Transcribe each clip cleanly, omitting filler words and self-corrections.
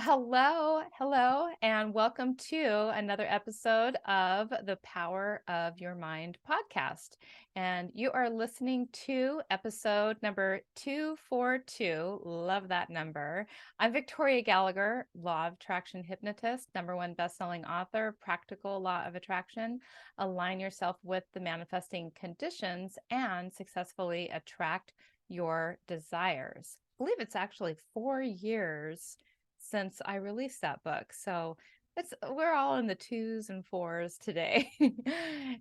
Hello, and welcome to another episode of the Power of Your Mind podcast. And you are listening to episode number 242. Love that number. I'm Victoria Gallagher, Law of Attraction hypnotist, #1 best-selling author, Practical Law of Attraction. Align yourself with the manifesting conditions and successfully attract your desires. I believe it's actually 4 years since I released that book. So we're all in the twos and fours today.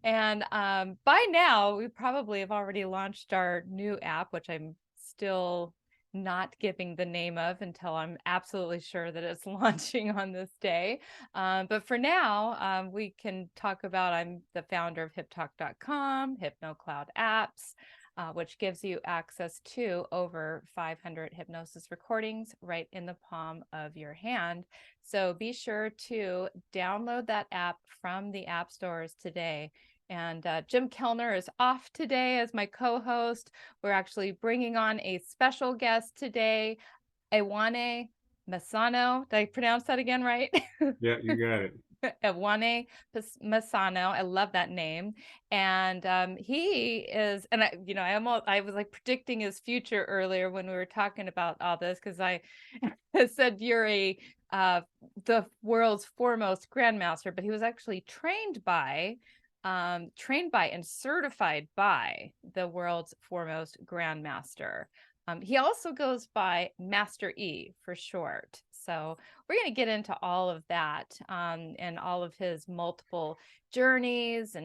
And by now, we probably have already launched our new app, which I'm still not giving the name of until I'm absolutely sure that it's launching on this day. But for now, we can talk about I'm the founder of HipTalk.com, HypnoCloud apps, which gives you access to over 500 hypnosis recordings right in the palm of your hand. So be sure to download that app from the app stores today. And Jim Kellner is off today as my co-host. We're actually bringing on a special guest today, Ewane Masango. Did I pronounce that again right? Yeah, you got it. Ewane Masango. I love that name. And he is, and I was like predicting his future earlier when we were talking about all this, because I said you're the world's foremost grandmaster, but he was actually trained by and certified by the world's foremost grandmaster. He also goes by Master E for short. So we're going to get into all of that, and all of his multiple journeys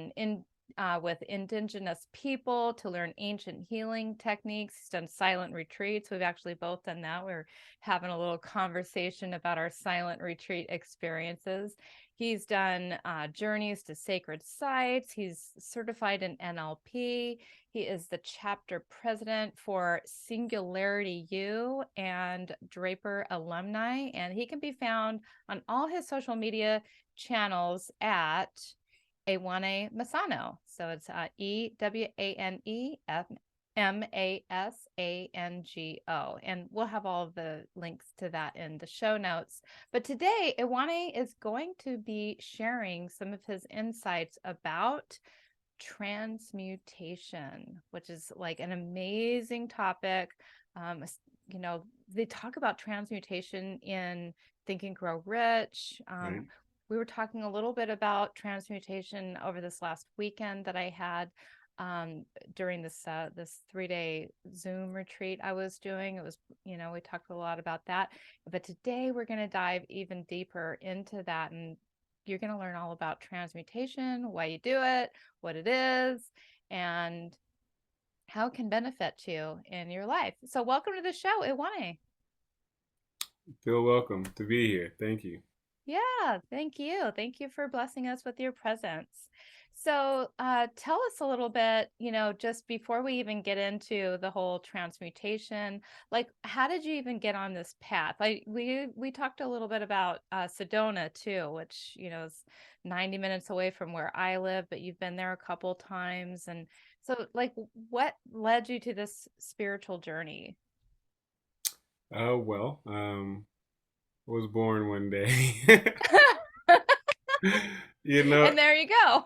with indigenous people to learn ancient healing techniques. He's done silent retreats. We've actually both done that. We're having a little conversation about our silent retreat experiences. He's done journeys to sacred sites. He's certified in NLP. He is the chapter president for Singularity U and Draper Alumni, and he can be found on all his social media channels at Ewane Masango. So it's Ewane Masango. And we'll have all of the links to that in the show notes. But today, Ewane is going to be sharing some of his insights about transmutation, which is like an amazing topic. Um, they talk about transmutation in Think and Grow Rich. Right. We were talking a little bit about transmutation over this last weekend that I had during this 3-day Zoom retreat I was doing. It was, we talked a lot about that. But today we're going to dive even deeper into that, and you're going to learn all about transmutation, why you do it, what it is, and how it can benefit you in your life. So welcome to the show, Ewane. Feel welcome to be here. Thank you. Yeah, thank you. Thank you for blessing us with your presence. So tell us a little bit, just before we even get into the whole transmutation, like how did you even get on this path? Like we talked a little bit about Sedona too, which, is 90 minutes away from where I live, but you've been there a couple times. And so like what led you to this spiritual journey? Well, I was born one day. you know, And there you go.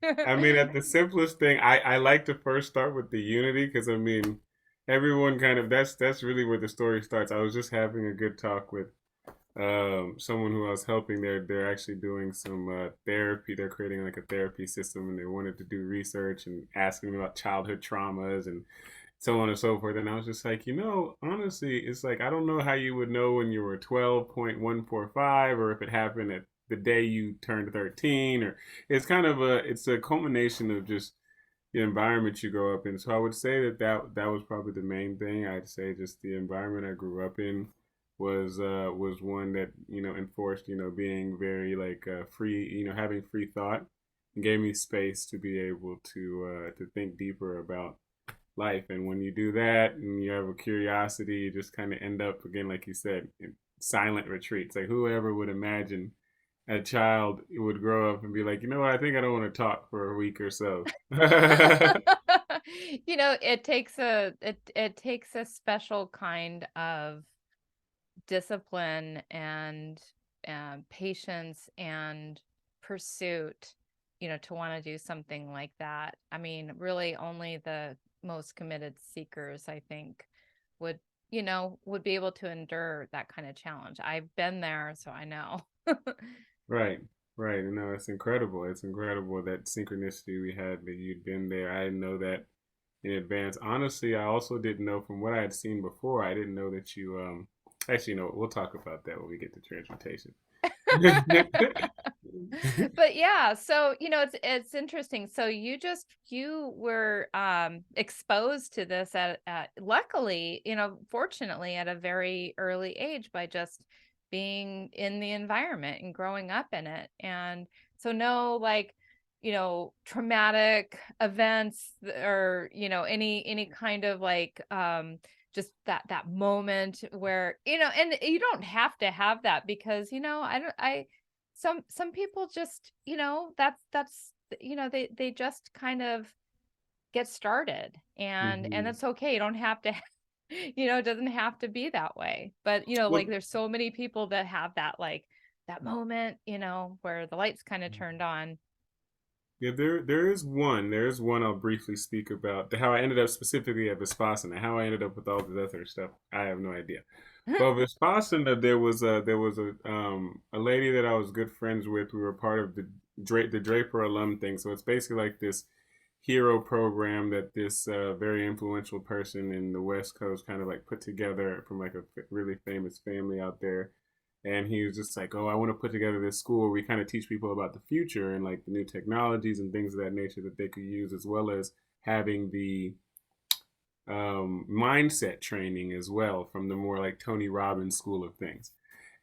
I mean, at the simplest thing, I like to first start with the unity because everyone kind of that's really where the story starts. I was just having a good talk with someone who I was helping. They're actually doing some therapy. They're creating like a therapy system, and they wanted to do research and asking me about childhood traumas and so on and so forth. And I was just like, honestly, it's like I don't know how you would know when you were 12.145 or if it happened at the day you turned 13, or it's a culmination of just the environment you grow up in. So I would say that was probably the main thing. I'd say just the environment I grew up in was one that enforced being very like free, having free thought, and gave me space to be able to think deeper about life. And when you do that and you have a curiosity, you just kind of end up again, like you said, in silent retreats. Like whoever would imagine a child would grow up and be like, you know what, I think I don't want to talk for a week or so. It takes a special kind of discipline and patience and pursuit, to want to do something like that. I mean, really only the most committed seekers, I think, would, would be able to endure that kind of challenge. I've been there, so I know. Right, right. No, it's incredible. It's incredible that synchronicity we had that you'd been there. I didn't know that in advance. Honestly, I also didn't know from what I had seen before. I didn't know that you actually no, we'll talk about that when we get to transmutation. But yeah, so it's interesting. So you were exposed to this at luckily, fortunately at a very early age by just being in the environment and growing up in it. And so no like, traumatic events or, any kind of like just that moment where, and you don't have to have that because, I some people just, that's they just kind of get started, and Hmm. that's okay. You don't have to it doesn't have to be that way. But like Well, there's so many people that have that like that moment, where the lights kind of turned on. yeah, there is one I'll briefly speak about how I ended up specifically at Vipassana. How I ended up with all this other stuff, I have no idea. But Vipassana, there was a lady that I was good friends with. We were part of the Draper alum thing. So it's basically like this hero program that this very influential person in the West Coast kind of like put together from like a really famous family out there. And he was just like, "Oh, I want to put together this school where we kind of teach people about the future and like the new technologies and things of that nature that they could use, as well as having the mindset training as well from the more like Tony Robbins school of things."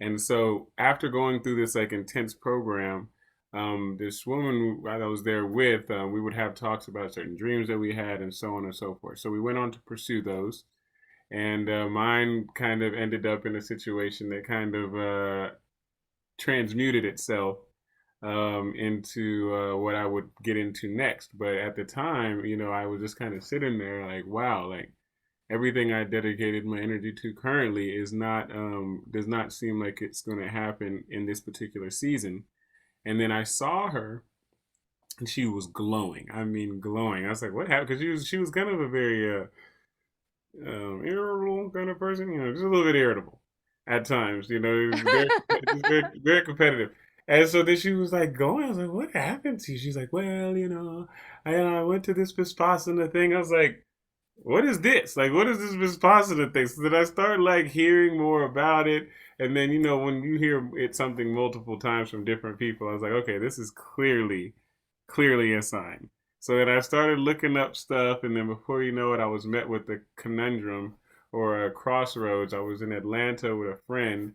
And so after going through this like intense program, this woman I was there with, we would have talks about certain dreams that we had and so on and so forth. So we went on to pursue those. And mine kind of ended up in a situation that kind of transmuted itself into what I would get into next. But at the time, I was just kind of sitting there like, wow, like everything I dedicated my energy to currently is not does not seem like it's going to happen in this particular season. And then I saw her, and she was glowing. I mean, glowing. I was like, what happened? Because she was kind of a very irritable kind of person. Just a little bit irritable at times. Very competitive. And so then she was like going. I was like, "What happened to you?" She's like, "Well, I went to this Vipassana thing." I was like, "What is this? Like, what is this Vipassana thing?" So then I started like hearing more about it. And then when you hear it something multiple times from different people, I was like, "Okay, this is clearly a sign." So then I started looking up stuff, and then before you know it, I was met with a conundrum or a crossroads. I was in Atlanta with a friend,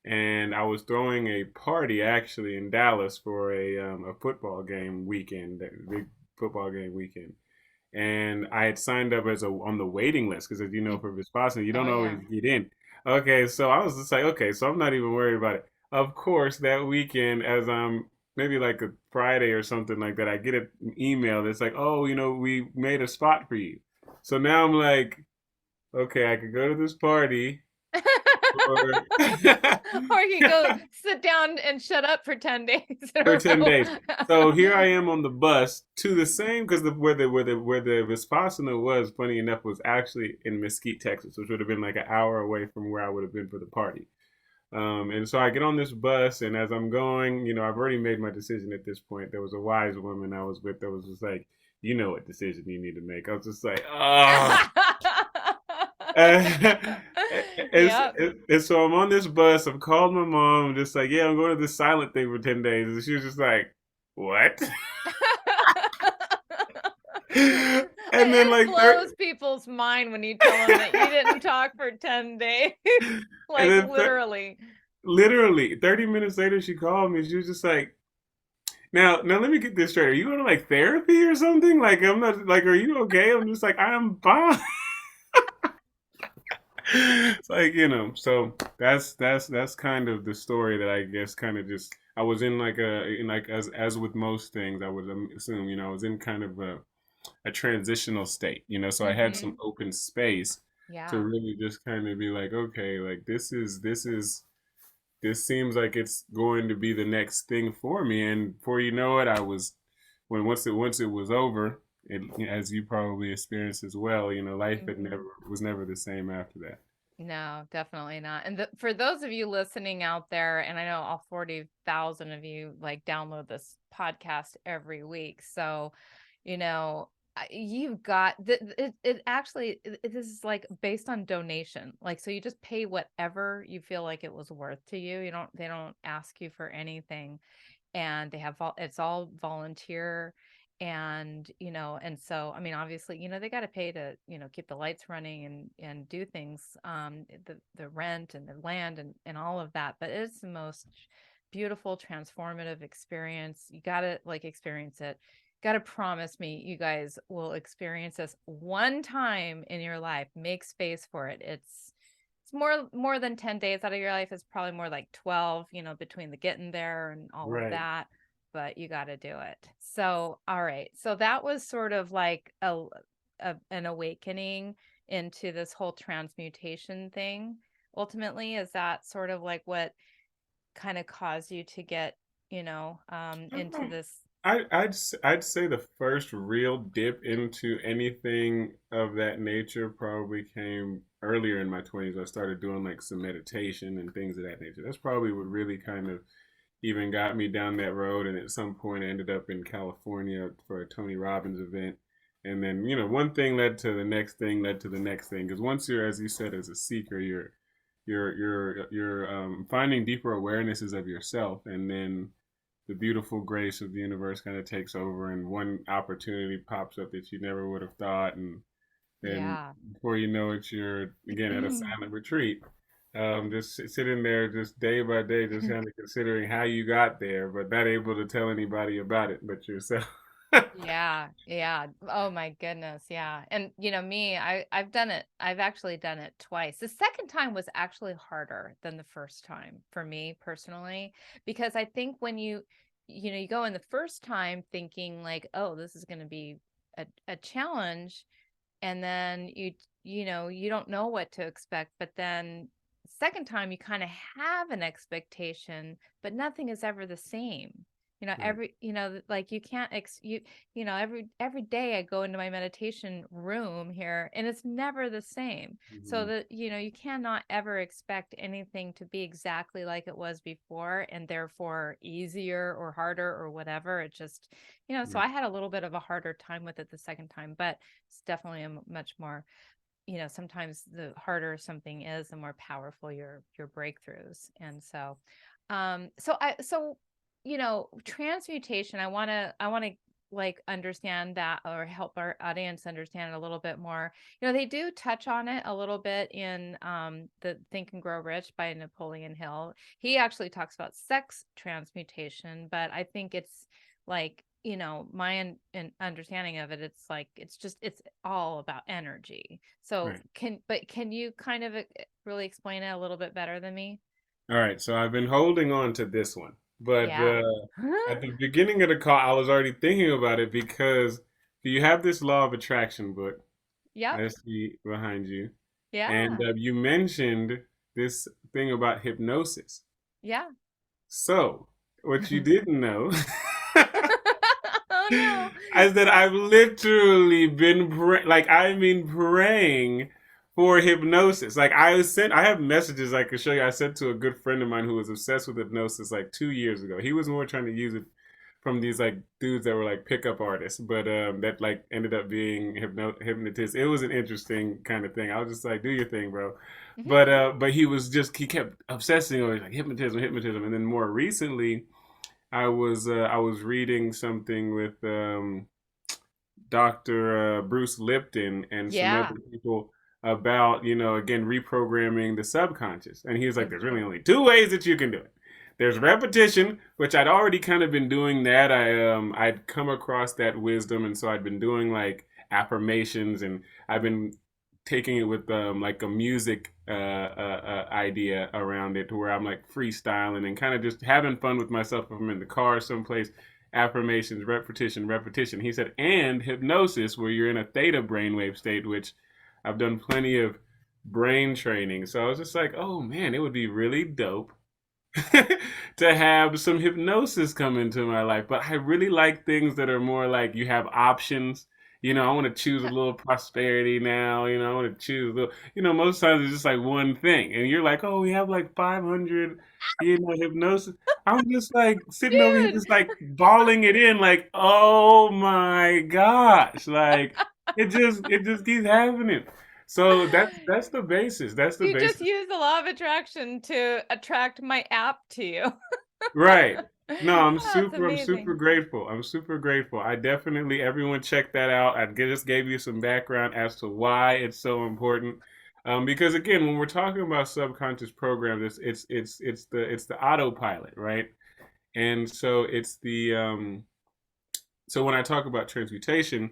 and I was throwing a party actually in Dallas for a football game weekend, a big football game weekend. And I had signed up as a on the waiting list because, as you know, for Vipassana, you Oh don't yeah. always get in. Okay, so I was just like, okay, so I'm not even worried about it. Of course, that weekend, as I'm maybe like a Friday or something like that, I get an email that's like, oh, we made a spot for you. So now I'm like, okay, I could go to this party, or Or you go sit down and shut up for 10 days in for a 10 days. So here I am on the bus to the same because where the Vipassana was, funny enough, was actually in Mesquite, Texas, which would have been like an hour away from where I would have been for the party. And so I get on this bus, and as I'm going, I've already made my decision at this point. There was a wise woman I was with that was just like, you know what decision you need to make. I was just like, oh. and, Yep. and so I'm on this bus. I've called my mom. I'm just like, yeah, I'm going to this silent thing for 10 days. And she was just like, what? And then It like blows people's mind when you tell them that you didn't talk for 10 days. and Like then literally. literally 30 minutes later, she called me. She was just like, now let me get this straight. Are you going to like therapy or something? Like, I'm not like, are you okay? I'm just like, I'm fine. It's like, so that's kind of the story that I guess kind of just I was in like as with most things, I would assume, I was in kind of a transitional state, so I had some Hmm. open space. to Yeah. really just kind of be like, okay, like this seems like it's going to be the next thing for me. And before you know it, I was when once it was over, it, as you probably experienced as well, life had never Hmm. was never the same after that. No, definitely not. And for those of you listening out there, and I know all 40,000 of you like download this podcast every week. So, you know, you've got it actually, this is like based on donation. Like, so you just pay whatever you feel like it was worth to you. They don't ask you for anything, and they have it's all volunteer. And and so I mean, obviously, they got to pay to keep the lights running and do things, the rent and the land and all of that, but it's the most beautiful transformative experience. You got to like experience it. Got to promise me you guys will experience this one time in your life. Make space for it. It's more than 10 days out of your life. It's probably more like 12, between the getting there and all of Right. that, but you got to do it. So all right, so that was sort of like an awakening into this whole transmutation thing. Ultimately, is that sort of like what kind of caused you to get into Um, this? I'd say the first real dip into anything of that nature probably came earlier in my 20s. I started doing like some meditation and things of that nature. That's probably what really kind of even got me down that road. And at some point, I ended up in California for a Tony Robbins event. And then, one thing led to the next thing, led to the next thing. Because once you're, as you said, as a seeker, you're finding deeper awarenesses of yourself, and then the beautiful grace of the universe kind of takes over, and one opportunity pops up that you never would have thought, and then Yeah. before you know it, you're again at a silent retreat, just sitting there, just day by day, just kind of considering how you got there, but not able to tell anybody about it but yourself. Yeah, yeah. Oh my goodness, yeah. And me, I've done it. I've actually done it twice. The second time was actually harder than the first time for me personally, because I think when you go in the first time thinking like, "Oh, this is going to be a challenge," and then you don't know what to expect, but then second time you kind of have an expectation, but nothing is ever the same. Right. Every like you can't every day I go into my meditation room here and it's never the same. So Mm-hmm. that you cannot ever expect anything to be exactly like it was before, and therefore easier or harder or whatever. It just so Right. I had a little bit of a harder time with it the second time, but it's definitely a much more, sometimes the harder something is, the more powerful your breakthroughs. And so transmutation, I want to like understand that, or help our audience understand it a little bit more. They do touch on it a little bit in the Think and Grow Rich by Napoleon Hill. He actually talks about sex transmutation, but I think it's like, my understanding of it, it's like it's all about energy. So Right. can you kind of really explain it a little bit better than me? All right, so I've been holding on to this one, but Yeah. at the beginning of the call, I was already thinking about it because you have this law of attraction book Yep. I see behind you, and Yeah. you mentioned this thing about hypnosis. Yeah. So, what you didn't know Oh no. is that I've literally been like I mean praying for hypnosis. Like I have messages I could show you. I sent to a good friend of mine who was obsessed with hypnosis like 2 years ago. He was more trying to use it from these like dudes that were like pickup artists, but that like ended up being hypnotists. It was an interesting kind of thing. I was just like, do your thing, bro. Mhm. But he kept obsessing over like hypnotism, hypnotism, and then more recently, I was reading something with Dr. Bruce Lipton and some Yeah. other people about, again, reprogramming the subconscious. And he was like, there's Mhm. really only two ways that you can do it. There's repetition, which I'd already kind of been doing that. I'd come across that wisdom, and so I'd been doing like affirmations, and I've been taking it with like a music idea around it, to where I'm like freestyling and kind of just having fun with myself if I'm in the car someplace. Affirmations, repetition, repetition. He said, and hypnosis, where you're in a theta brainwave state, which I've done plenty of brain training. So I was just like, oh man, it would be really dope to have some hypnosis come into my life. But I really like things that are more like you have options. I want to choose a little prosperity now. I want to choose a little, most times it's just like one thing. And you're like, oh, we have like 500, hypnosis. I'm just like sitting over here, Dude, just like balling it in, like, oh my gosh. Like, it just keeps happening. So that's the basis. That's the you just basis. use the law of attraction to attract my app to you. Right. No, That's I'm super amazing. grateful. I'm super grateful. I definitely, everyone check that out. Just gave you some background as to why it's so important. Because again, when we're talking about subconscious programs, it's the autopilot, right? And so so when I talk about transmutation,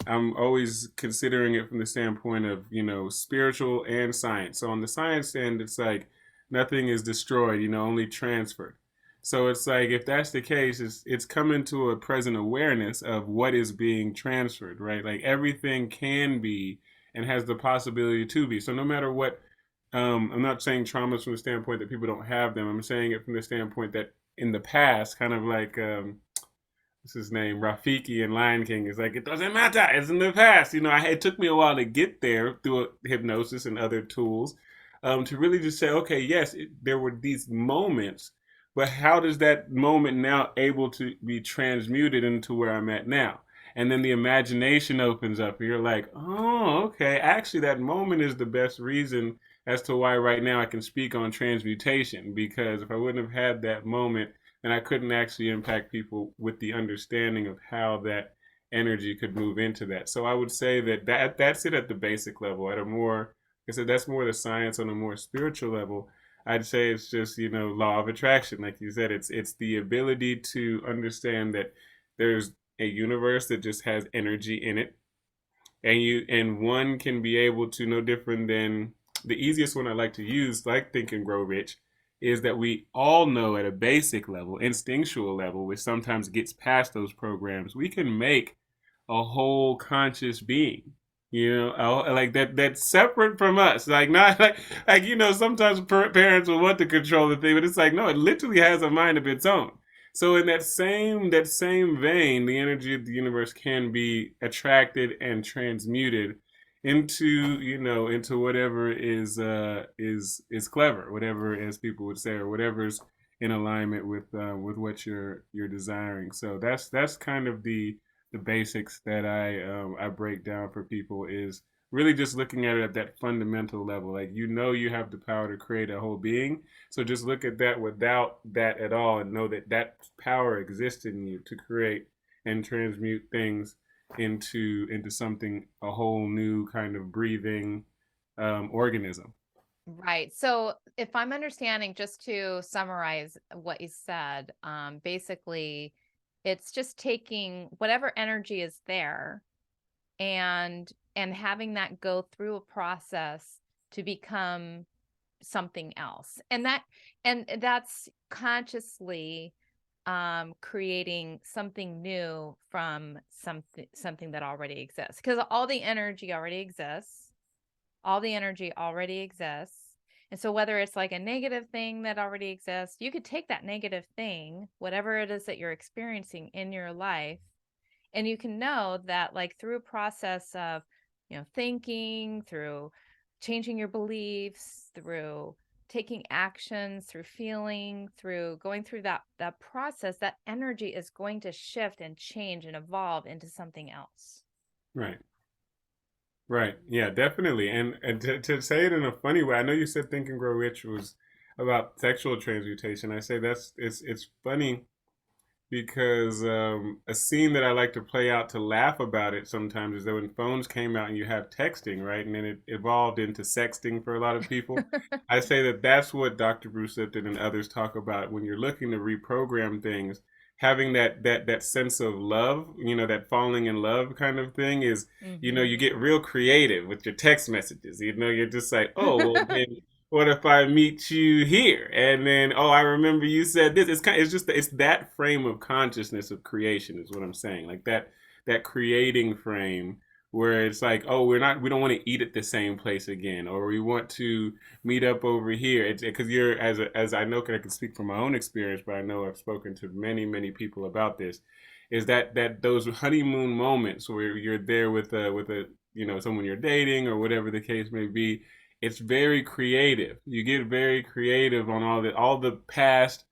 I'm always considering it from the standpoint of, spiritual and science. So on the science end, it's like nothing is destroyed, only transferred. So it's like if that's the case, it's coming to a present awareness of what is being transferred, right? Like everything can be and has the possibility to be. So no matter what, I'm not saying traumas from the standpoint that people don't have them. I'm saying it from the standpoint that in the past, kind of like what's his name, Rafiki and Lion King is like, it doesn't matter. It's in the past. It took me a while to get there through hypnosis and other tools, to really just say, okay, yes, there were these moments, but how does that moment now able to be transmuted into where I'm at now? And then the imagination opens up, and you're like, oh, okay, actually, that moment is the best reason as to why right now I can speak on transmutation. Because if I wouldn't have had that moment, and I couldn't actually impact people with the understanding of how that energy could move into that. So I would say that's it at the basic level. At a more, I said that's more the science. On a more spiritual level, I'd say it's just law of attraction, like you said. It's the ability to understand that there's a universe that just has energy in it, and one can be able to, no different than the easiest one I like to use, like Think and Grow Rich, is that we all know at a basic level, instinctual level, which sometimes gets past those programs, we can make a whole conscious being. Like that's separate from us. Like not like sometimes parents will want to control the thing, but it's like no, it literally has a mind of its own. So in that same vein, the energy of the universe can be attracted and transmuted into whatever is clever, whatever, as people would say, or whatever's in alignment with what you're desiring. So that's kind of the basics that I break down for people, is really just looking at it at that fundamental level. Like you have the power to create a whole being, so just look at that without that at all, and know that that power exists in you to create and transmute things into something, a whole new kind of breathing organism. Right. So if I'm understanding, just to summarize what you said, basically it's just taking whatever energy is there and having that go through a process to become something else. And that's consciously creating something new from something that already exists, because all the energy already exists. All the energy already exists. And so whether it's like a negative thing that already exists, you could take that negative thing, whatever it is that you're experiencing in your life, and you can know that, like, through a process of, thinking, through changing your beliefs, through taking actions, through feeling, through going through that process, that energy is going to shift and change and evolve into something else. Right. Right. Yeah, definitely. And to say it in a funny way, I know you said Think and Grow Rich was about sexual transmutation. I say it's funny because a scene that I like to play out to laugh about it sometimes is that when phones came out and you have texting, right? And then it evolved into sexting for a lot of people. I say that that's what Dr. Bruce Lipton and others talk about when you're looking to reprogram things. Having that sense of love, that falling in love kind of thing is, Mm-hmm. you get real creative with your text messages. You're just like, oh, well, then what if I meet you here? And then, oh, I remember you said this. It's that frame of consciousness of creation is what I'm saying. Like that creating frame where it's like, oh, we don't want to eat at the same place again, or we want to meet up over here. It's because you're as I know, 'cause I can speak from my own experience, but I know I've spoken to many people about this. Is that those honeymoon moments where you're there with a someone you're dating or whatever the case may be? It's very creative. You get very creative on all the past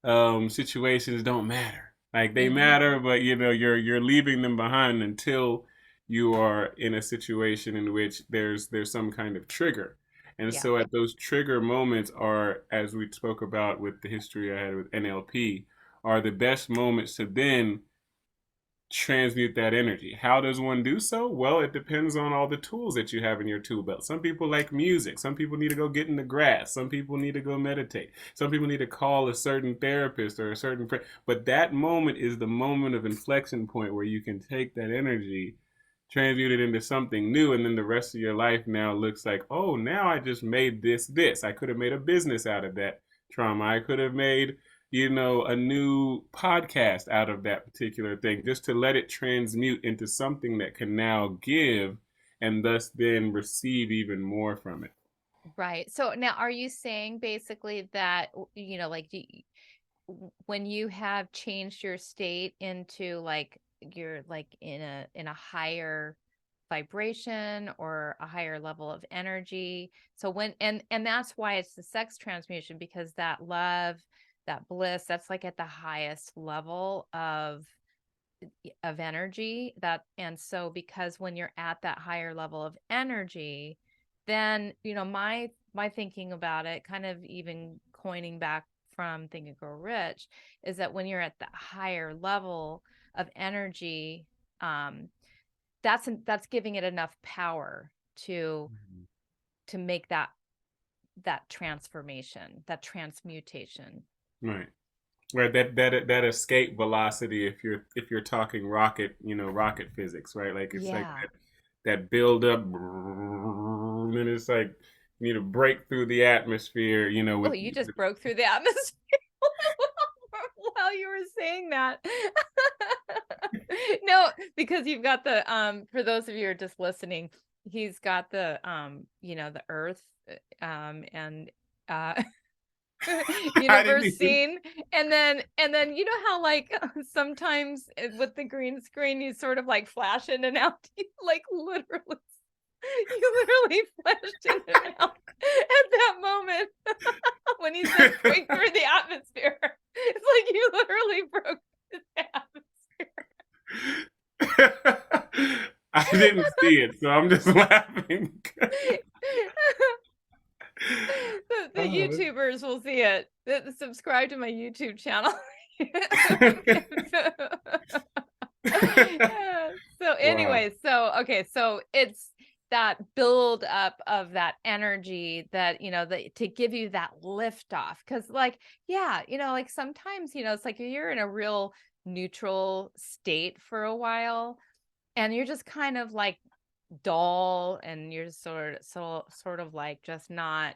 situations don't matter. Like they Mm-hmm. matter, but you're leaving them behind until you are in a situation in which there's some kind of trigger. And Yeah. so at those trigger moments are, as we spoke about with the history I had with NLP, are the best moments to then transmute that energy. How does one do so? Well, it depends on all the tools that you have in your tool belt. Some people like music. Some people need to go get in the grass. Some people need to go meditate. Some people need to call a certain therapist or a certain friend. But that moment is the moment of inflection point where you can take that energy, transmute it into something new, and then the rest of your life now looks like, oh, now I just made this. I could have made a business out of that trauma. I could have made a new podcast out of that particular thing, just to let it transmute into something that can now give and thus then receive even more from it. Right. So now are you saying basically that, like when you have changed your state into like you're like in a higher vibration or a higher level of energy, so when and that's why it's the sex transmutation, because that love, that bliss, that's like at the highest level of energy. That and so because when you're at that higher level of energy, then my thinking about it, kind of even coining back from Think and Grow Rich, is that when you're at the higher level of energy, um that's giving it enough power to make that transformation, that transmutation. Right. Right, that escape velocity, if you're talking rocket physics, right? Like it's like Yeah. that build up, and then it's like you need to break through the atmosphere, Oh, with you just broke through the atmosphere while you were saying that. No, because you've got the for those of you who are just listening, he's got the the earth and uh I didn't universe even. scene, and then you know how like sometimes with the green screen you sort of like flash in and out, like literally you literally flashed in and out at that moment when he said break through the atmosphere. It's like you literally broke the atmosphere. I didn't see it, so I'm just laughing. The Oh. YouTubers will see it. Subscribe to my YouTube channel. Yeah. So Wow. anyway, so okay, so it's that build up of that energy that to give you that lift off, because like yeah, like sometimes it's like you're in a real neutral state for a while, and you're just kind of like dull, and you're sort of like just not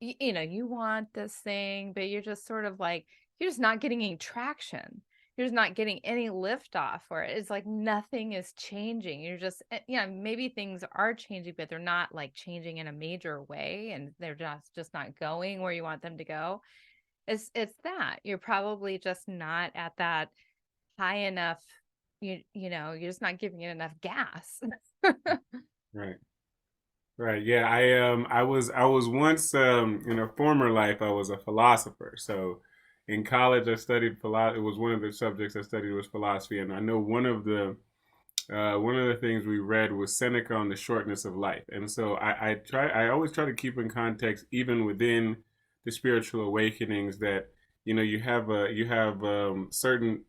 you want this thing, but you're just sort of like, you're just not getting any traction. You're just not getting any lift off for it. It's like nothing is changing. You're just, maybe things are changing, but they're not like changing in a major way, and they're just not going where you want them to go. It's that you're probably just not at that high enough. You're just not giving it enough gas. Right. Right. Yeah. I was once in a former life I was a philosopher. So in college I studied philosophy. It was one of the subjects I studied was philosophy, and I know one of the things we read was Seneca on the shortness of life. And so I always try to keep in context, even within the spiritual awakenings, that you have certain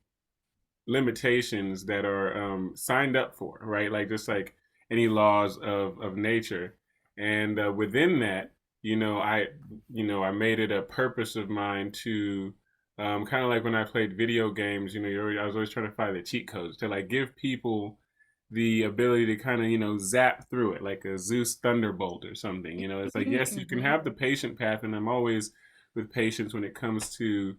limitations that are signed up for, right? Like just like any laws of nature, and within that, I made it a purpose of mine to kind of like when I played video games. I was always trying to find the cheat codes to like give people the ability to kind of zap through it like a Zeus thunderbolt or something. It's like, yes, you can Hmm. have the patient path, and I'm always with patience when it comes to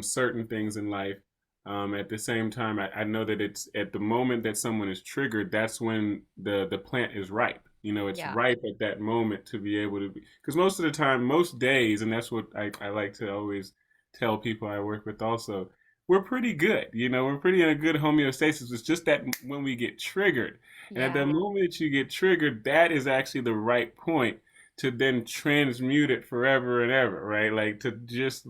certain things in life, At the same time, I know that it's at the moment that someone is triggered, that's when the plant is ripe. It's Yeah. ripe at that moment to be able to be, because most of the time, most days, and that's what I like to always tell people I work with also, we're pretty good. We're pretty in a good homeostasis. It's just that when we get triggered, and at the Yeah. moment you get triggered, that is actually the right point to then transmute it forever and ever, right? Like to just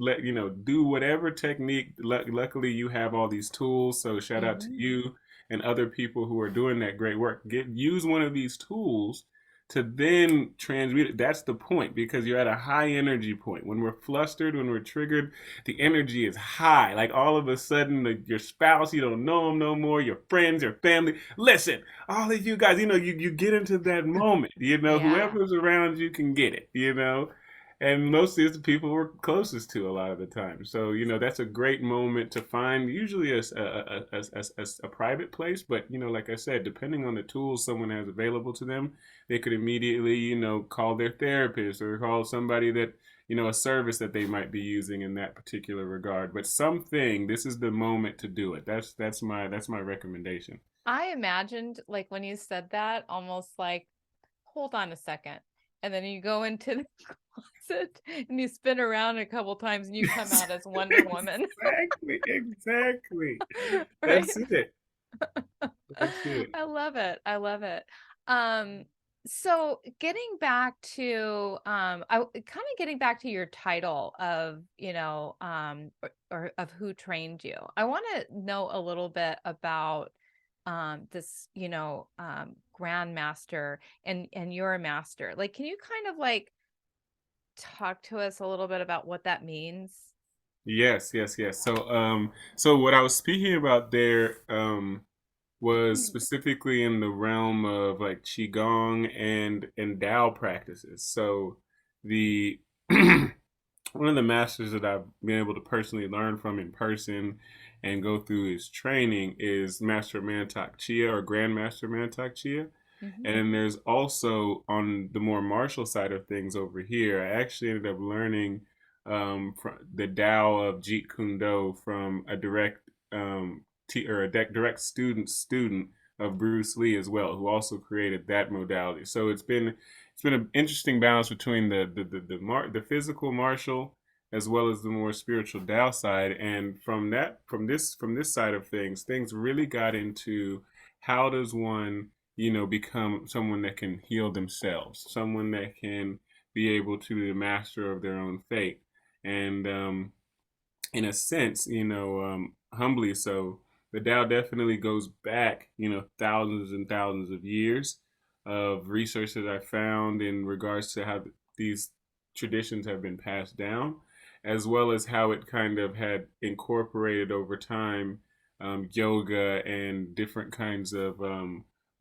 do whatever technique. Luckily, you have all these tools. So shout out to Hmm. you and other people who are doing that great work. Use one of these tools to then transmute it. That's the point, because you're at a high energy point. When we're flustered, when we're triggered, the energy is high. Like all of a sudden, your spouse, you don't know them no more, your friends, your family. Listen, all of you guys, you get into that moment, Yeah. whoever's around you can get it. And mostly it's the people we're closest to a lot of the time. So, that's a great moment to find, usually a private place. But, like I said, depending on the tools someone has available to them, they could immediately, call their therapist or call somebody that, a service that they might be using in that particular regard. But something, this is the moment to do it. That's my recommendation. I imagined like when you said that, almost like, hold on a second. And then you go into the closet and you spin around a couple times and you come Yes, out as Wonder Woman. exactly. Right? That's it. That's it. I love it. I love it. Um, so getting back to I kind of getting back to your title of, or of who trained you. I want to know a little bit about this, grandmaster and you're a master. Like, can you kind of like talk to us a little bit about what that means? Yes, yes, yes. So what I was speaking about there, was specifically in the realm of like qigong and Tao practices. So the one of the masters that I've been able to personally learn from in person and go through his training is Master Mantak Chia, or Grandmaster Mantak Chia. Hmm. And then there's also, on the more martial side of things over here, I actually ended up learning from the Tao of Jeet Kune Do from a direct direct student of Bruce Lee as well, who also created that modality. So it's been an interesting balance between the physical martial as well as the more spiritual Tao side. And from this side of things really got into how does one become someone that can heal themselves, someone that can be able to be the master of their own fate. And in a sense, humbly so, the Tao definitely goes back, thousands and thousands of years of research that I found in regards to how these traditions have been passed down, as well as how it kind of had incorporated over time yoga and different kinds of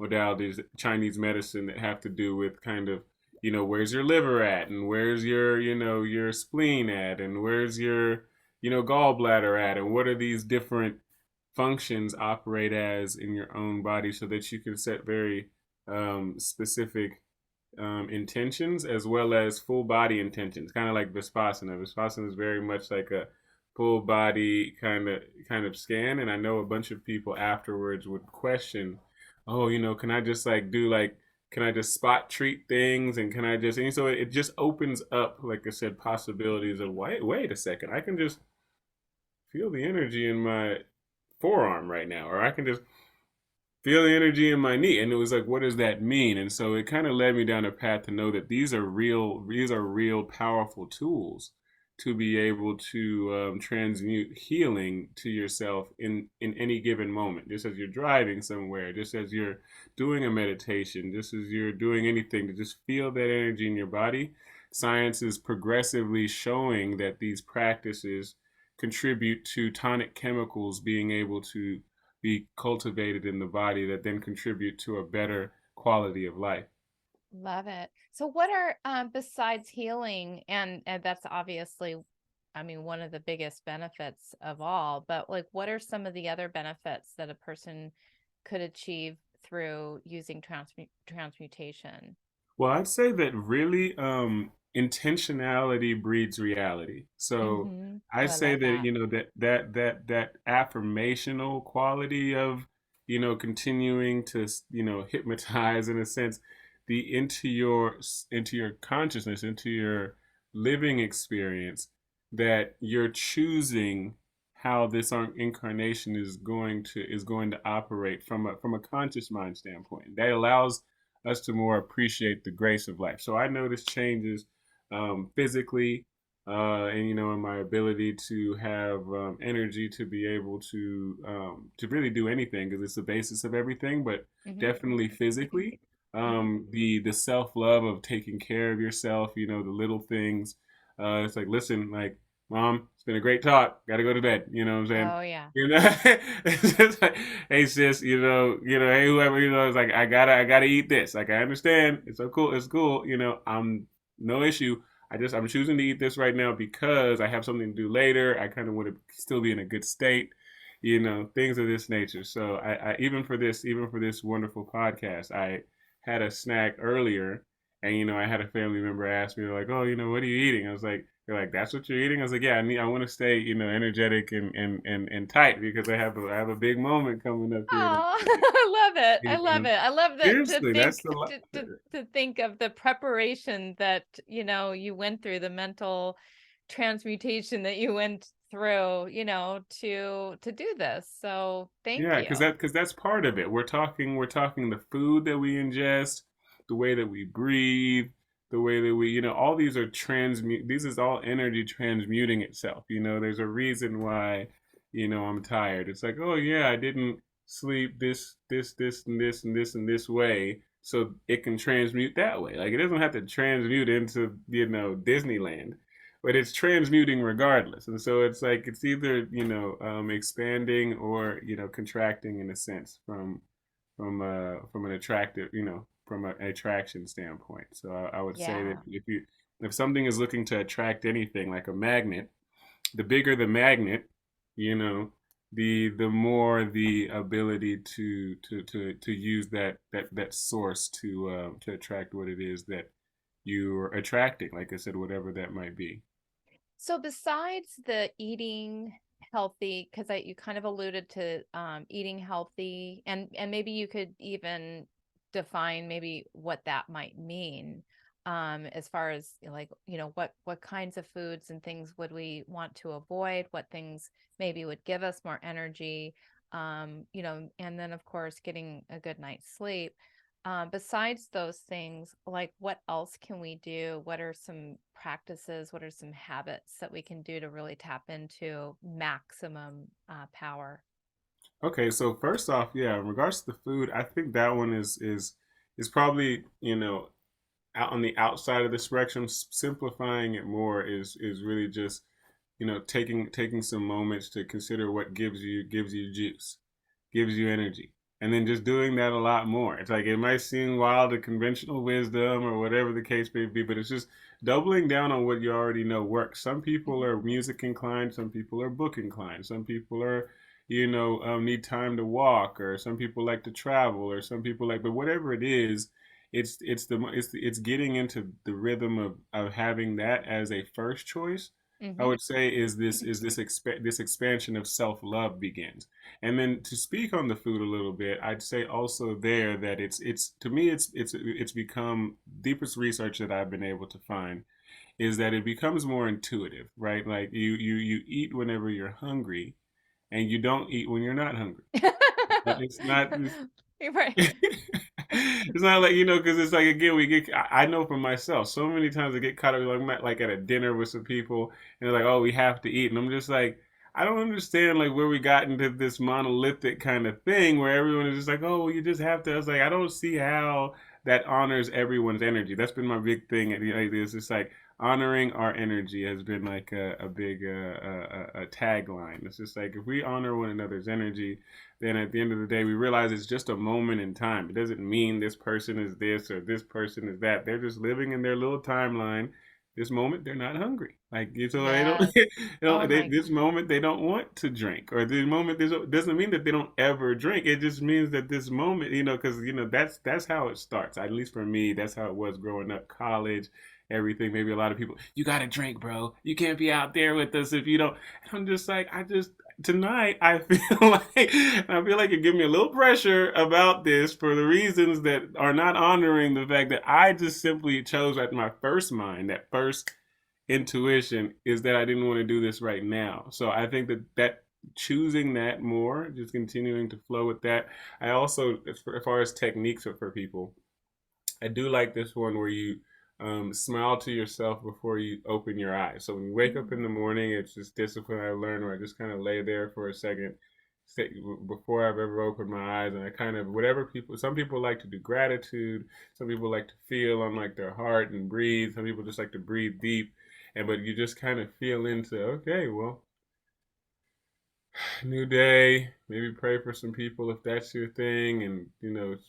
modalities, Chinese medicine, that have to do with kind of, where's your liver at, and where's your spleen at, and where's your gallbladder at, and what are these different functions operate as in your own body, so that you can set very specific intentions, as well as full body intentions, kind of like Vipassana. Vipassana is very much like a full body kind of scan, and I know a bunch of people afterwards would question, oh, can I just like do like can I just spot treat things, and can I just, and so it just opens up, like I said, possibilities of, wait a second, I can just feel the energy in my forearm right now, or I can just feel the energy in my knee. And it was like, what does that mean? And so it kind of led me down a path to know that these are real powerful tools to be able to transmute healing to yourself in any given moment, just as you're driving somewhere, just as you're doing a meditation, just as you're doing anything, to just feel that energy in your body. Science is progressively showing that these practices contribute to tonic chemicals being able to be cultivated in the body, that then contribute to a better quality of life. Love it. So what are besides healing and that's obviously, I mean, one of the biggest benefits of all, but like what are some of the other benefits that a person could achieve through using transmutation? Well, I'd say that really, intentionality breeds reality. So Mm-hmm. I Oh, I say love that, that. that affirmational quality of, continuing to, hypnotize in a sense the into your consciousness, into your living experience, that you're choosing how this incarnation is going to operate from a conscious mind standpoint. That allows us to more appreciate the grace of life. So I notice changes physically, and in my ability to have energy to be able to really do anything, because it's the basis of everything. But Mm-hmm. definitely physically, Mm-hmm. the self love of taking care of yourself, the little things. It's like, listen, like, mom, it's been a great talk. Got to go to bed. You know what I'm saying? Oh, yeah. It's just like, hey sis, hey whoever, it's like, I gotta eat this. Like, I understand, it's so cool, it's cool. I'm no issue. I'm choosing to eat this right now because I have something to do later. I kind of want to still be in a good state. Things of this nature. So I even for this wonderful podcast, I had a snack earlier, and I had a family member ask me, like, oh, what are you eating? I was like, they're like, that's what you're eating? I was like, yeah, I want to stay, energetic and tight, because I have a big moment coming up here. Oh, I love it. I You love know, it. I love that to seriously, that's think the to think of the preparation that, you went through, the mental transmutation that you went through, to do this. So thank yeah, you. because that's part of it. We're talking the food that we ingest, the way that we breathe, the way that we, all these are transmute. This is all energy transmuting itself. There's a reason why, I'm tired. It's like, oh yeah, I didn't sleep this, and this, and this, and this way, so it can transmute that way. Like, it doesn't have to transmute into, Disneyland, but it's transmuting regardless. And so it's like, it's either, expanding or, contracting in a sense from an attractive, from an attraction standpoint. So I would say that Yeah. if something is looking to attract anything, like a magnet, the bigger the magnet, you know, the more the ability to use that source to attract what it is that you're attracting. Like I said, whatever that might be. So besides the eating healthy, because you kind of alluded to eating healthy, and maybe you could even define maybe what that might mean, as far as like, what kinds of foods and things would we want to avoid, what things maybe would give us more energy, and then of course getting a good night's sleep. Besides those things, like what else can we do? What are some practices? What are some habits that we can do to really tap into maximum power? Okay, so first off, yeah, in regards to the food, I think that one is probably, out on the outside of the spectrum. Simplifying it more is really just, taking some moments to consider what gives you juice, gives you energy, and then just doing that a lot more. It's like, it might seem wild to conventional wisdom or whatever the case may be, but it's just doubling down on what you already know works. Some people Mhm. are music inclined, some people are book inclined, some people are, need time to walk, or some people like to travel, or some people like, but whatever it is, it's getting into the rhythm of having that as a first choice. I Mhm. would say this expansion of self love begins. And then, to speak on the food a little bit, I'd say also there that it's to me, it's become, deepest research that I've been able to find is that it becomes more intuitive, right? Like, you eat whenever you're hungry, and you don't eat when you're not hungry. It's not. You're right. It's not like, because it's like, again, we get. I know for myself, so many times I get caught up, like, like at a dinner with some people, and they're like, "Oh, we have to eat," and I'm just like, I don't understand, like, where we got into this monolithic kind of thing where everyone is just like, "Oh, well, you just have to." I was like, I don't see how that honors everyone's energy. That's been my big thing. It's just like, honoring our energy has been like a big a tagline. It's just like, if we honor one another's energy, then at the end of the day, we realize it's just a moment in time. It doesn't mean this person is this or this person is that. They're just living in their little timeline. This moment, they're not hungry. Like, so they don't, Yes. Oh my. this moment, they don't want to drink, or this moment, this doesn't mean that they don't ever drink. It just means that this moment, because that's how it starts. At least for me, that's how it was growing up, college, everything. Maybe a lot of people, you got to drink, bro. You can't be out there with us if you don't. And I'm just like, tonight I feel like you're giving me a little pressure about this for the reasons that are not honoring the fact that I just simply chose at my first mind, that first intuition is that I didn't want to do this right now. So I think that choosing that more, just continuing to flow with that. I also, as far as techniques for people, I do like this one where you smile to yourself before you open your eyes. So when you wake up in the morning, it's just discipline I learned where I just kind of lay there for a second before I've ever opened my eyes, and I kind of whatever people. Some people like to do gratitude. Some people like to feel on like their heart and breathe. Some people just like to breathe deep, and but you just kind of feel into okay, well, new day. Maybe pray for some people if that's your thing, and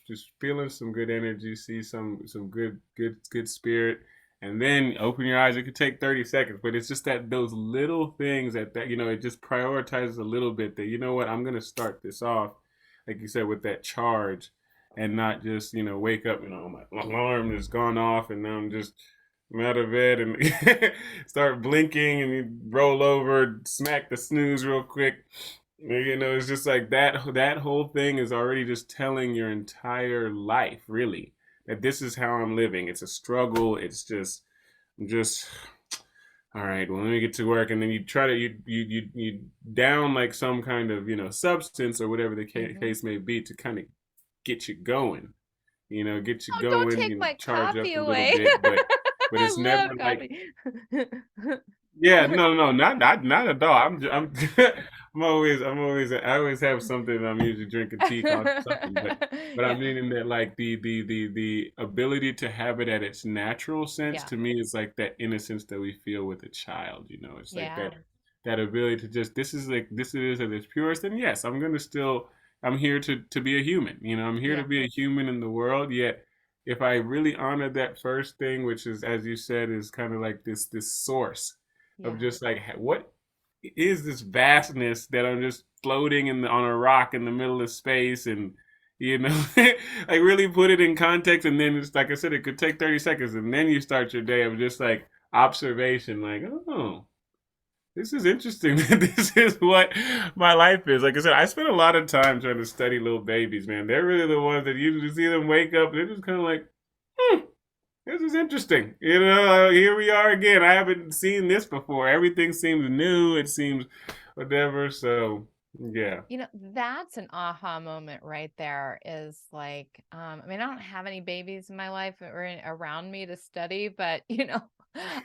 just feeling some good energy, see some good spirit, and then open your eyes. It could take 30 seconds, but it's just that those little things that it just prioritizes a little bit. That what I'm gonna start this off, like you said, with that charge, and not just wake up. My alarm has gone off, and now I'm out of bed and start blinking and you roll over, smack the snooze real quick. It's just like that whole thing is already just telling your entire life, really, that this is how I'm living. It's a struggle. It's just I'm just all right, well let me get to work, and then you try to you down like some kind of substance or whatever the Mm-hmm. case may be to kind of get you going, get you Oh, don't going, take my charge coffee up a little away. bit, but I it's never love like coffee. yeah, no, no, not at all. I always have something. I'm usually drinking tea, coffee, something. But I'm Yeah. meaning that like the ability to have it at its natural sense Yeah. to me is like that innocence that we feel with a child. It's like Yeah. that ability to just this is at its purest. And yes, I'm here to be a human. I'm here to Yeah. be a human in the world. Yet if I really honor that first thing, which is as you said, is kind of like this source of Yeah. just like what is this vastness that I'm just floating on a rock in the middle of space, and like really put it in context, and then it's like I said, it could take 30 seconds, and then you start your day of just like observation, like oh. This is interesting. This is what my life is. Like I said, I spend a lot of time trying to study little babies, man. They're really the ones that you just see them wake up. They're just kind of like, hmm, this is interesting. Here we are again. I haven't seen this before. Everything seems new. It seems whatever. So, yeah. That's an aha moment right there is like, I mean, I don't have any babies in my life or around me to study, but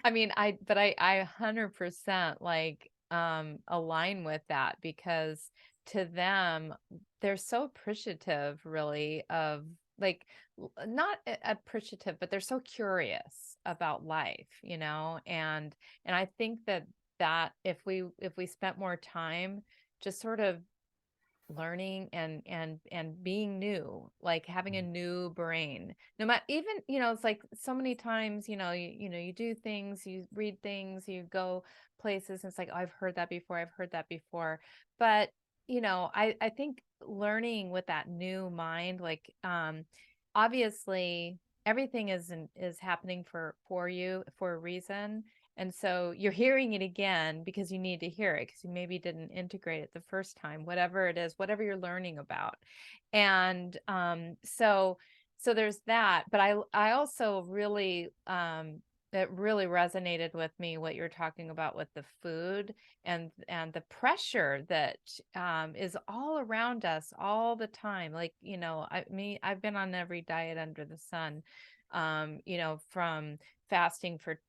I mean, I 100% like, align with that because to them, they're so appreciative really of like, not appreciative, but they're so curious about life, and I think that if we spent more time just sort of learning and being new, like having a new brain, no matter, even it's like so many times, you do things, you read things, you go places, and it's like, oh, I've heard that before, but I think learning with that new mind, like, obviously everything is happening for you for a reason, and so you're hearing it again because you need to hear it because you maybe didn't integrate it the first time, whatever it is, whatever you're learning about. And so there's that. But I also really, it really resonated with me what you're talking about with the food and the pressure that is all around us all the time. Like, I've been on every diet under the sun, from fasting for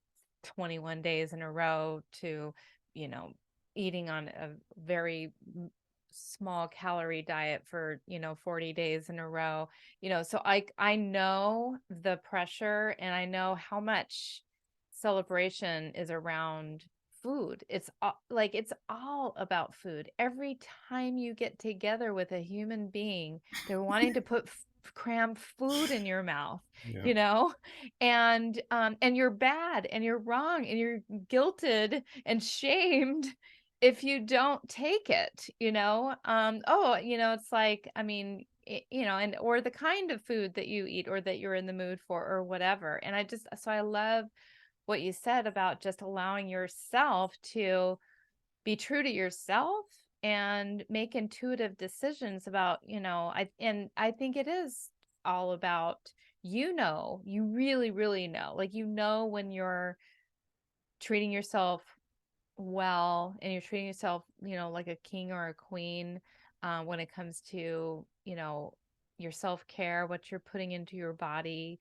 21 days in a row to, you know, eating on a very small calorie diet for, 40 days in a row. So I know the pressure and I know how much celebration is around food. It's all about food. Every time you get together with a human being, they're wanting to cram food in your mouth, Yeah. you know? And you're bad and you're wrong and you're guilted and shamed if you don't take it, it's like, I mean, and or the kind of food that you eat or that you're in the mood for or whatever. And so I love what you said about just allowing yourself to be true to yourself and make intuitive decisions about, I think it is all about, you really, really know, like, when you're treating yourself well and you're treating yourself, like a king or a queen, when it comes to, your self-care, what you're putting into your body,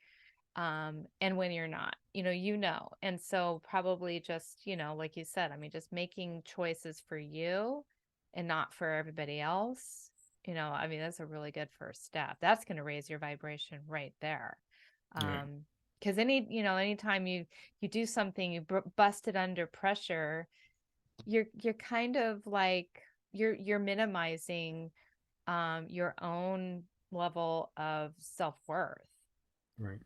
and when you're not, and so probably just, like you said, I mean, just making choices for you and not for everybody else. I mean, that's a really good first step. That's going to raise your vibration right there. Yeah. Because anytime you do something, you bust it under pressure, you're kind of like, you're minimizing your own level of self-worth. Right.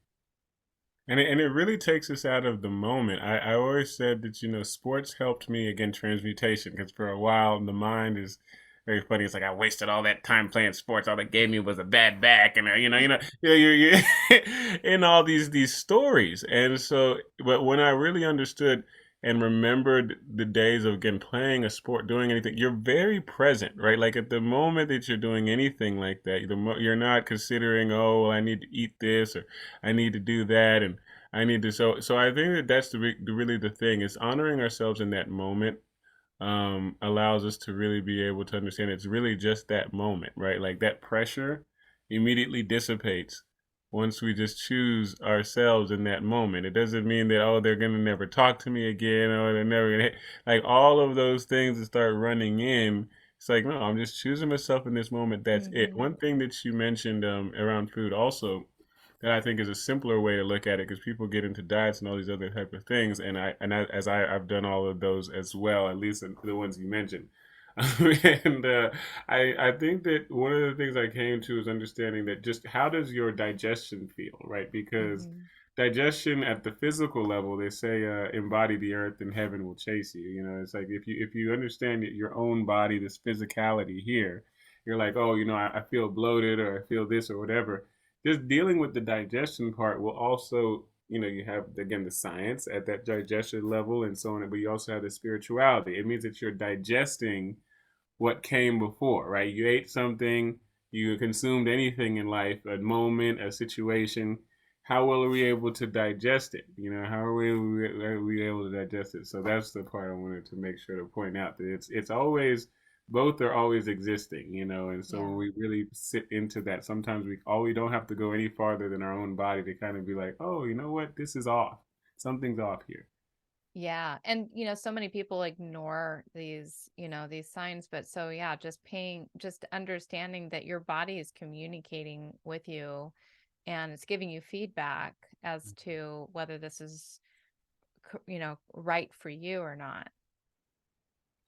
And it really takes us out of the moment. I always said that, sports helped me against transmutation because for a while the mind is very funny. It's like I wasted all that time playing sports. All that gave me was a bad back, and you're in all these stories. And so, but when I really understood and remembered the days of again playing a sport, doing anything, you're very present, right? Like at the moment that you're doing anything like that, you're not considering, oh, well, I need to eat this or I need to do that, and I need to. So I think that that's really the thing is honoring ourselves in that moment allows us to really be able to understand it's really just that moment, right? Like that pressure immediately dissipates once we just choose ourselves in that moment. It doesn't mean that, oh, they're gonna never talk to me again, or they're never gonna like all of those things that start running in. It's like, no, I'm just choosing myself in this moment. That's it. Mm-hmm. One thing that you mentioned around food also that I think is a simpler way to look at it because people get into diets and all these other type of things, and I've done all of those as well, at least the ones you mentioned. And I think that one of the things I came to is understanding that just how does your digestion feel, right? Because Mm-hmm. digestion at the physical level, they say, embody the earth and heaven will chase you. It's like if you understand your own body, this physicality here, you're like, oh, I feel bloated or I feel this or whatever. Just dealing with the digestion part will also, you have again the science at that digestion level and so on, but you also have the spirituality. It means that you're digesting what came before, right? You ate something, you consumed anything in life, a moment, a situation. How well are we able to digest it? How are we able to digest it? So that's the part I wanted to make sure to point out that it's always both are always existing, and so when Yeah. we really sit into that, sometimes we don't have to go any farther than our own body to kind of be like, oh, you know what, this is off, something's off here. Yeah. And, so many people ignore these signs, but so yeah, just understanding that your body is communicating with you and it's giving you feedback as to whether this is, right for you or not.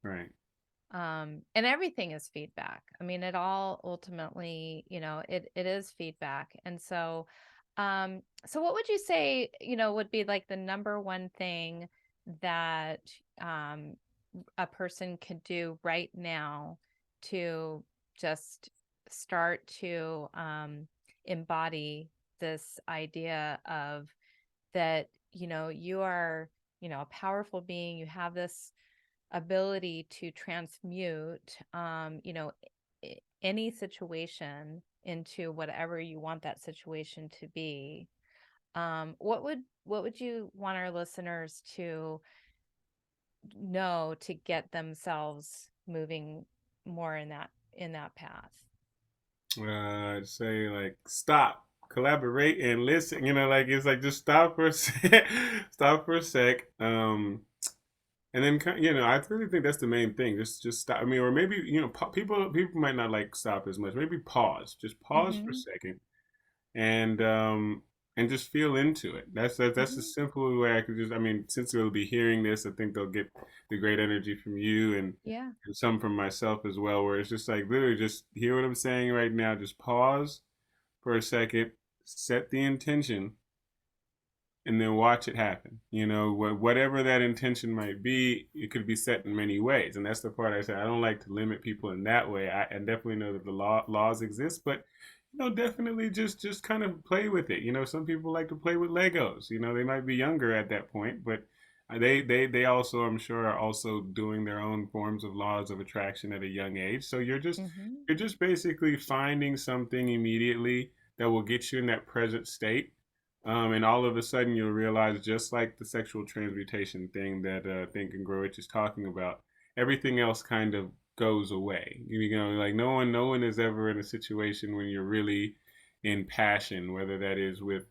Right. And everything is feedback. I mean, it all ultimately, it is feedback. And so what would you say, would be like the number one thing that um, a person could do right now to just start to embody this idea of that, you are, a powerful being, you have this ability to transmute, any situation into whatever you want that situation to be. What would you want our listeners to know to get themselves moving more in that path? I'd say like stop, collaborate, and listen. Like it's like just stop for a sec, stop for a sec. And then I really think that's the main thing. Just stop. I mean, or maybe people might not like stop as much. Maybe pause. Just pause for a Mm-hmm. second, and just feel into it. That's a Mm-hmm. simple way I could just. I mean, since they'll be hearing this, I think they'll get the great energy from you Yeah. and some from myself as well. Where it's just like literally just hear what I'm saying right now. Just pause for a second, set the intention, and then watch it happen. Whatever that intention might be, it could be set in many ways, and that's the part I said I don't like to limit people in that way. I definitely know that the laws exist, but No, definitely just kind of play with it. Some people like to play with Legos. They might be younger at that point, but they also, I'm sure, are also doing their own forms of laws of attraction at a young age. So Hmm. you're just basically finding something immediately that will get you in that present state. And all of a sudden you'll realize, just like the sexual transmutation thing that Think and Grow Rich is talking about, everything else kind of goes away. Like no one is ever in a situation when you're really in passion, whether that is with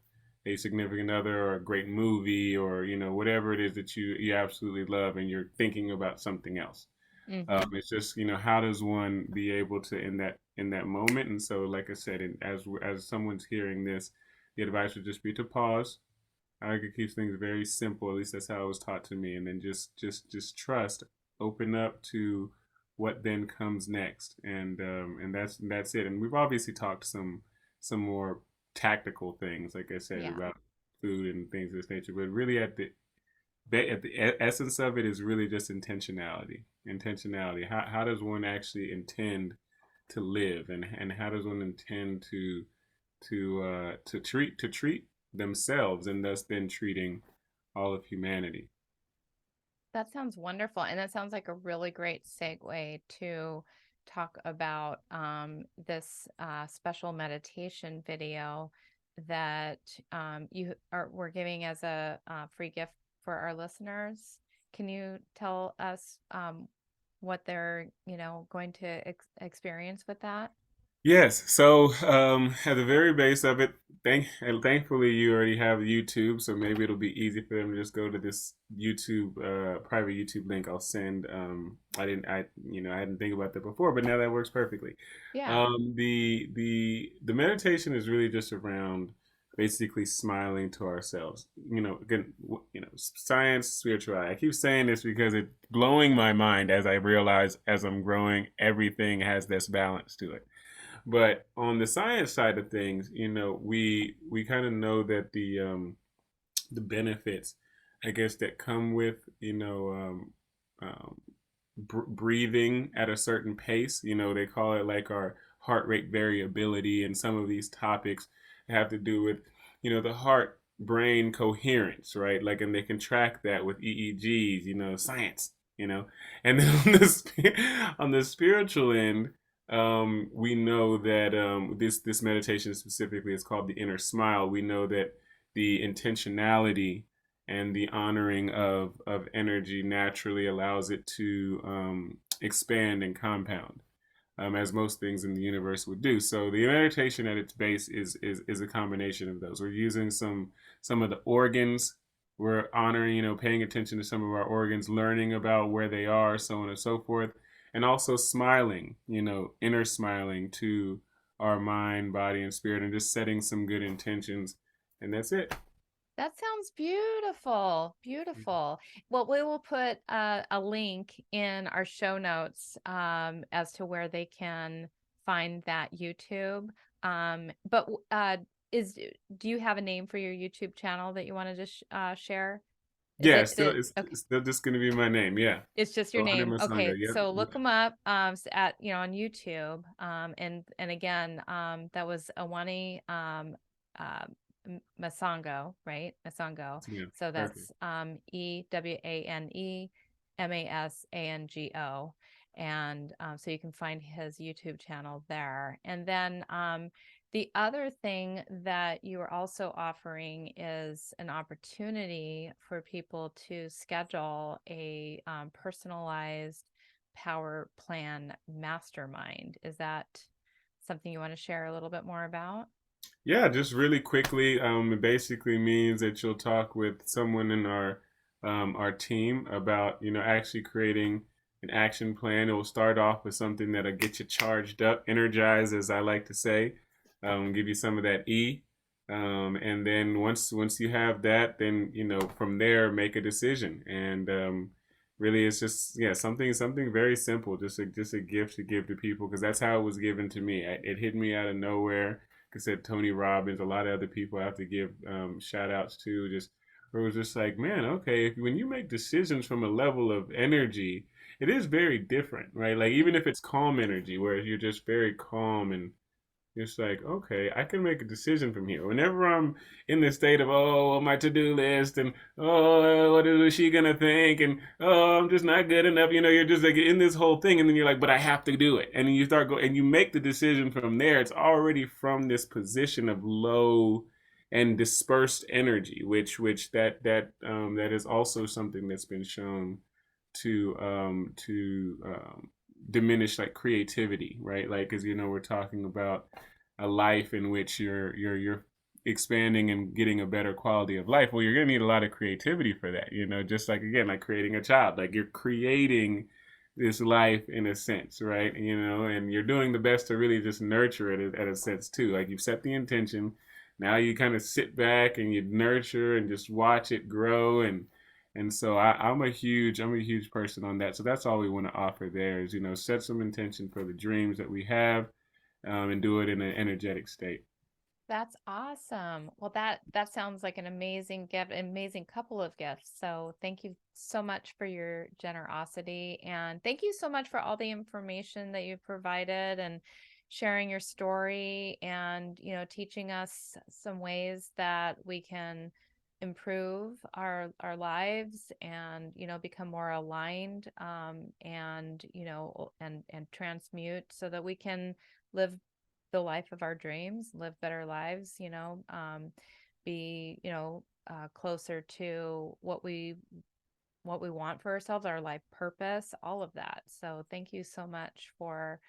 a significant other or a great movie, or whatever it is that you absolutely love, and you're thinking about something else. Hmm. It's just, how does one be able to, in that moment? And so, like I said, as someone's hearing this, the advice would just be to pause. I could keep things very simple. At least that's how it was taught to me. And then just trust, open up to what then comes next, and that's it. And we've obviously talked some more tactical things, like I said, Yeah. about food and things of this nature. But really, at the essence of it is really just intentionality. Intentionality. How does one actually intend to live, and how does one intend to treat themselves, and thus then treating all of humanity. That sounds wonderful. And that sounds like a really great segue to talk about this special meditation video that we're giving as a free gift for our listeners. Can you tell us what they're, going to experience with that? Yes. So at the very base of it, and thankfully you already have YouTube, so maybe it'll be easy for them to just go to this YouTube private YouTube link I'll send. I didn't think about that before, but now that works perfectly. Yeah. The meditation is really just around basically smiling to ourselves. Again, science, spirituality. I keep saying this because it's blowing my mind as I realize, as I'm growing, everything has this balance to it. But on the science side of things, we kind of know that the benefits, I guess, that come with um, breathing at a certain pace. They call it like our heart rate variability, and some of these topics have to do with the heart brain coherence, right? Like, and they can track that with EEGs, science, and then on the spiritual end, we know that this meditation specifically is called the inner smile. We know that the intentionality and the honoring of energy naturally allows it to expand and compound, as most things in the universe would do. So the meditation at its base is a combination of those. We're using some of the organs. We're honoring, paying attention to some of our organs, learning about where they are, so on and so forth, and also smiling, inner smiling to our mind, body, and spirit, and just setting some good intentions, and that's it. That sounds beautiful. Beautiful. Well, we will put a link in our show notes as to where they can find that YouTube. But is do you have a name for your YouTube channel that you want to just share? Is Yeah, it it's still it? it's, Okay. it's still just gonna be my name. Yeah, It's just your Ewane name. Masango. Okay, Yep. so look Yeah. them up at on YouTube. And again, that was Awani uh, Masango, right? Masango. Yeah. So Perfect. that's EWANE Masango, and so you can find his YouTube channel there. And then the other thing that you are also offering is an opportunity for people to schedule a personalized power plan mastermind. Is that something you want to share a little bit more about? Yeah, just really quickly, it basically means that you'll talk with someone in our team about, actually creating an action plan. It will start off with something that'll get you charged up, energized, as I like to say, give you some of that and then once you have that, then from there make a decision. And really, it's just, yeah, something very simple, just a gift to give to people, because that's how it was given to me. It hit me out of nowhere. I said, Tony Robbins, a lot of other people I have to give shout outs to, just where it was just like, man, okay, when you make decisions from a level of energy, it is very different, right? Like, even if it's calm energy, where you're just very calm It's like, okay, I can make a decision from here. Whenever I'm in the state of, oh, my to-do list, and oh, what is she gonna think, and oh, I'm just not good enough. You're just like in this whole thing, and then you're like, but I have to do it, and then you start go, and you make the decision from there. It's already from this position of low and dispersed energy, which that is also something that's been shown to diminish like creativity, right? Like, because we're talking about a life in which you're expanding and getting a better quality of life. Well, you're gonna need a lot of creativity for that. Just like, again, like creating a child, like you're creating this life in a sense, right? And you're doing the best to really just nurture it at a sense too. Like, you've set the intention. Now you kind of sit back and you nurture and just watch it grow. And so I'm a huge person on that. So that's all we want to offer there is, set some intention for the dreams that we have, and do it in an energetic state. That's awesome. Well, that sounds like an amazing gift, amazing couple of gifts. So thank you so much for your generosity, and thank you so much for all the information that you've provided and sharing your story, and teaching us some ways that we can improve our lives, and become more aligned, and and transmute so that we can live the life of our dreams, live better lives, be, closer to what we want for ourselves, our life purpose, all of that. So thank you so much for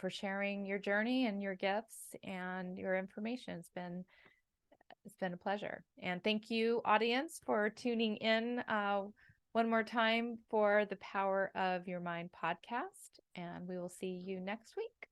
sharing your journey and your gifts and your information. It's been a pleasure. And thank you, audience, for tuning in one more time for the Power of Your Mind podcast. And we will see you next week.